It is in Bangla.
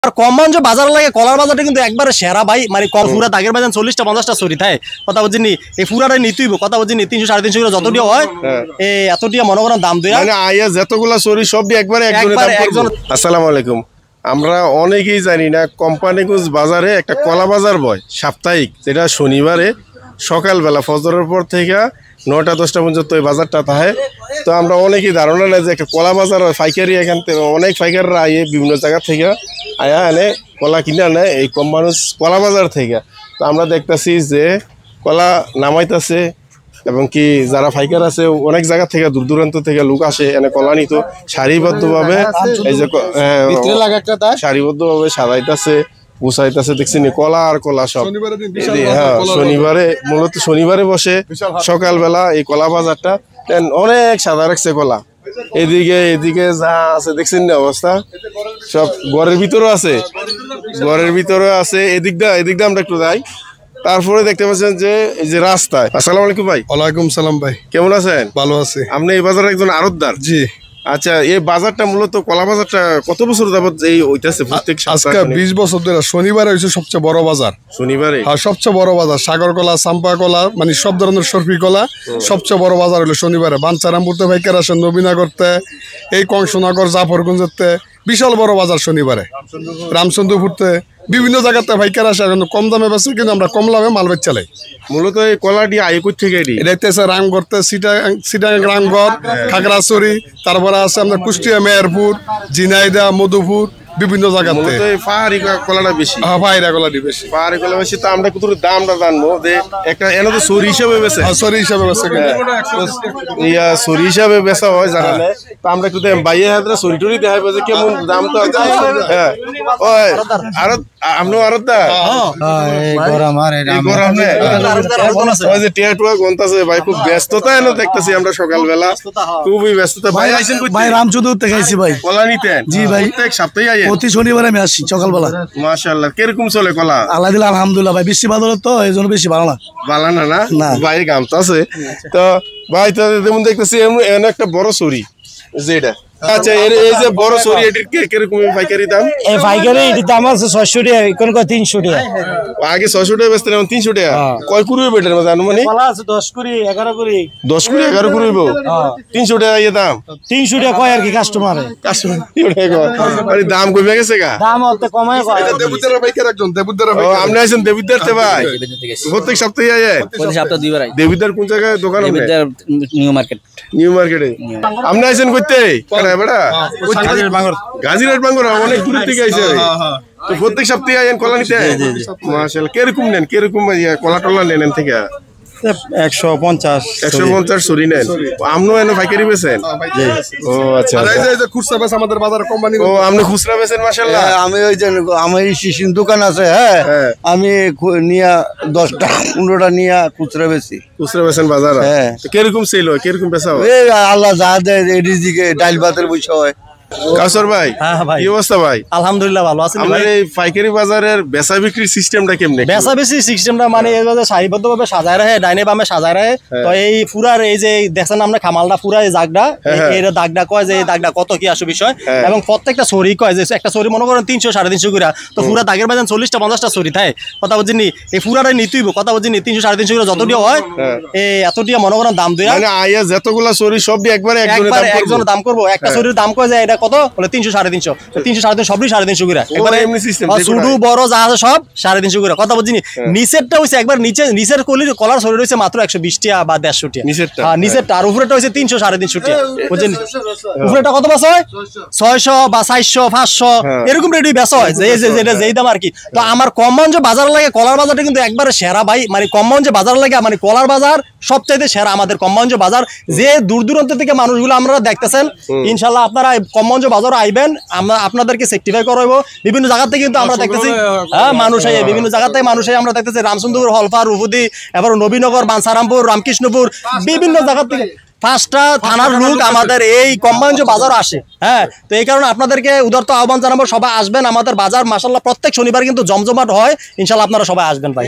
আর কম মানুষ বাজার লাগে কলার বাজারটা কিন্তু একবারে সেরা ভাই মানে কম পুরা দাগের বাজার 40টা 50টা চুরি থাকে কথা বুঝিনি এই পুরাটাই নিতেইব কথা বুঝিনি 300 350 করে যতটিও হয় এই এতটিয়া মনে করেন দাম দেয়া মানে আইয়া যতগুলা চুরি সবই একবারে একজন। আসসালামু আলাইকুম। আমরা অনেকেই জানি না কোম্পানিগঞ্জ বাজারে একটা কলা বাজার বয় সাপ্তাহিক, যেটা শনিবারে সকালবেলা ফজরের পর থেকে 9টা 10টা পর্যন্ত ওই বাজারটা থাকে। তো আমরা অনেকেই ধারণা নেই যে একটা কলা বাজার হয় পাইকারি, এখান থেকে অনেক পাইকাররা আইয়ে বিভিন্ন জায়গা থেকে আয়া এনে কলা কিনে আনে এই কোম্পানিগঞ্জ কলা বাজার থেকে। তো আমরা দেখতেছি যে কলা নামাইতেছে এবং কি যারা ফাইকার আছে অনেক জায়গা থেকে দূর দূরান্ত থেকে লোক আসে এনে কলা নিত সারিবদ্ধভাবে, এই যে সারিবদ্ধভাবে সাজাইতেছে গুছাইতেছে দেখছি কলা আর কলা সব। হ্যাঁ, শনিবারে মূলত শনিবারে বসে সকালবেলা এই কলা বাজারটা অনেক সাদা রাখছে কলা। এদিকে যা আছে দেখছেন না অবস্থা, সব ঘরের ভিতরে আছে এদিক দিয়ে আমরা একটু যাই। তারপরে দেখতে পাচ্ছেন যে এই যে রাস্তায়। আসসালামু আলাইকুম ভাই। ওয়ালাইকুম সালাম ভাই, কেমন আছেন? ভালো আছি। আপনি এই বাজারের একজন আড়তদার? জি। আচ্ছা, এই বাজারটা মূলত কলা বাজারটা কত বছর যাবত এই হইতাছে? প্রত্যেক আজকে 20 বছর ধরে শনিবারে হইছে সবচেয়ে বড় বাজার। শনিবারে? হ্যাঁ, সবচেয়ে বড় বাজার। সাগর কলা, চাম্পা কলা, মানে সব ধরনের সরফি কলা সবচেয়ে বড় বাজার হলো শনিবারে। বাঞ্চারামপুরতে ভাইকার আসেন, নবীনগরতে, এই কংসনগর, জাফরগঞ্জতে বিশাল বড় বাজার শনিবারে। রামচন্দ্রপুরতে বিভিন্ন জায়গাতে ভাইকার আসে, কম দামে বেচে কিন্তু আমরা কম লাভে মাল বেচ চালাই। মূলত এই কলাটি আয় কই থেকে? এটা রামগড়তে, সিটাং রামগড়, খাগড়াছড়ি, তারপরে আছে আপনার কুষ্টিয়া, মেহেরপুর, ঝিনাইদহ, মধুপুর, বিভিন্ন জায়গাতে। পাহাড়ি কলাটা বেশি? হ্যাঁ, পাহাড়ি কলাটি বেশি। পাহাড়ি কলা বেশি। তো আমরা কত দামটা জানবো যে একটা এনে তো সরি হিসাবে বেচে? সরি হিসাবে বেচে, ইয়া সরি হিসাবে বেচা হয় জানা নেই। তো আমরা একটু বাইয়ে হাতে সরি টরি দেখাইবো যে কেমন দাম। তো হ্যাঁ, ওই আরো আপনি আরতদা এই গরমে ওই যে টিয়া টুয়া গন্তাছে ভাই, খুব ব্যস্ততা এনে দেখতেছি আমরা সকালবেলা, খুবই ব্যস্ততা। ভাই আইছেন কই? ভাই রামচন্দ্রপুর থেকে আইছি ভাই। কলা নিতেন? জি ভাই, প্রত্যেক সপ্তাহে প্রতি শনিবারে আমি আসি সকালবেলা। মাশাআল্লাহ। কিরকম চলে কলা? আল্লাহ দিলে আলহামদুলিল্লাহ ভাই। বেশি ভালো তো এই জন্য বেশি ভালো না। ভালো না ভাই, গাম তো আছে। তো ভাই তো যেমন দেখতেছি এমন একটা বড় ছড়ি যেটা। আচ্ছা, এই যে বড় ছড়ি এটির কিরকম পাইকারি দাম? এই পাইকারি এটির দাম আছে 600 টাকা, কোন কোন 300 টাকা। আগে 600 টাকা বেচতেন, এখন 300 টাকা। কয় কুড়ি বেটার মধ্যে আনুমানিক? কলা আছে 10 কুড়ি 11 কুড়ি। 10 কুড়ি 11 কুড়ি হইব? 300 টাকা এই দাম? 300 টাকা কয় আর কি কাস্টমারে। আরে দাম কমে গেছে গা? দাম অত কমায় কয়। এটা দেবুদ্দার ভাইকার একজন, দেবুদ্দার ভাই। আপনি আছেন দেবুদ্দার তে ভাই? প্রত্যেক সপ্তাহে আইয়েন? প্রতি সপ্তাহে দুইবার আই। দেবুদ্দার কোন জায়গায় দোকান? দেবুদ্দার নিউ মার্কেট। নিউ মার্কেটে। আপনি আছেন কইতে? কারা বেটা? গাজীরহাট বাঙ্গুর, অনেক দূর থেকে আইছে। তো প্রত্যেক সপ্তাহে আইয়েন কলা নিতে? মাশাআল্লাহ। কিরকম নেন, কিরকম কলা টলা নেন থেকে? 150 সরি নেন। আমনো এনে পাইকারি বেচেন? ও আচ্ছা। এই যে খুচরা বেচে আমাদের বাজারে কোম্পানি। ও, আপনি খুচরা বেচেন? মাশাআল্লাহ। আমি ওই যে আমার শিশির দোকান আছে, হ্যাঁ, আমি নিয়া 10টা 15টা নিয়া খুচরা বেচি। খুচরা বেচেন বাজারে? হ্যাঁ। কিরকম সেল হয়, কিরকম বেচা হয়? এই আল্লাহ যা দেয় এদিকে ডাল ভাতের বইসা হয়। কাউসার ভাই, কি অবস্থা ভাই? আলহামদুলিল্লাহ ভালো আছেন ভাই। এই পাইকারি বাজারের বেচা বিক্রির সিস্টেমটা কেমনে? বেচা বেশি সিস্টেমটা মানে এই যে সারিবদ্ধভাবে সাজায় রাখে, ডাইনে বামে সাজায় রাখে। তো এই পুরার এই যে দেখছেন আমরা খামালটা পুরা এই দাগটা, এর দাগটা কয় যে এই দাগটা কত কি আসে বিষয়, এবং প্রত্যেকটা ছড়ি কয় যে একটা ছড়ি মনে করেন 300 350 করে। তো পুরা দাগের বাজার 40টা 50টা ছড়ি থাকে কথা বুঝিনি। এই পুরাটাই নিতেইব কথা বুঝিনি 300 350 করে যতটিও হয় এই এতটিয়া মনে করেন দাম দেয়া। মানে আইয়া যতগুলা ছড়ি সবই একবারে একজনের দাম করবো। একটা ছড়ির দাম কয় যে এটা কত বলে 300 350, 300 350 সবই 350 করে। একবারে ছোট বড় যা আছে সব 350 করে কথা বুঝিনি। নিচেরটা হইছে একবার নিচের কলার ছড়ি রয়েছে মাত্র 120 টাকা বা 150 টাকা নিচেরটা, আর উপরেটা হইছে 300 350 টাকা বুঝছেন। উপরেটা কত বেচা হয়? 600 বা 400 500 এরকম রেটই বেচা হয়, যেটা যেই দাম আর কি। তো আমার কম মঞ্জে বাজার লাগে কলার বাজারটা কিন্তু একবারে সেরা ভাই, মানে কম মঞ্জে বাজার লাগে মানে কলার বাজার সবচাইতে সেরা আমাদের কম মঞ্জে বাজার। যে দূর দূরান্ত থেকে মানুষগুলো আপনারা দেখতেছেন, ইনশাল্লাহ আপনারা কম মঞ্জে বাজার আইবেন, আমরা আপনাদেরকে সেক্টিফাই করাবো। বিভিন্ন জায়গা থেকে কিন্তু আমরা দেখতেছি মানুষ আইয়ে, বিভিন্ন জায়গা থেকে মানুষ আইয়ে আমরা দেখতেছি রামচন্দ্রপুর, হলফা, রূপদি, এবার নবীনগর, বাঞ্ছারামপুর, রামকৃষ্ণপুর, বিভিন্ন জায়গা থেকে 5টা থানার লোক আমাদের এই কোম্পানি বাজার আসে। হ্যাঁ, তো এই কারণে আপনাদেরকে উদারত আহ্বান জানাবো, সবাই আসবেন আমাদের বাজার। মাশাআল্লাহ প্রত্যেক শনিবার কিন্তু জমজমাট হয়, ইনশাআল্লাহ আপনারা সবাই আসবেন ভাই।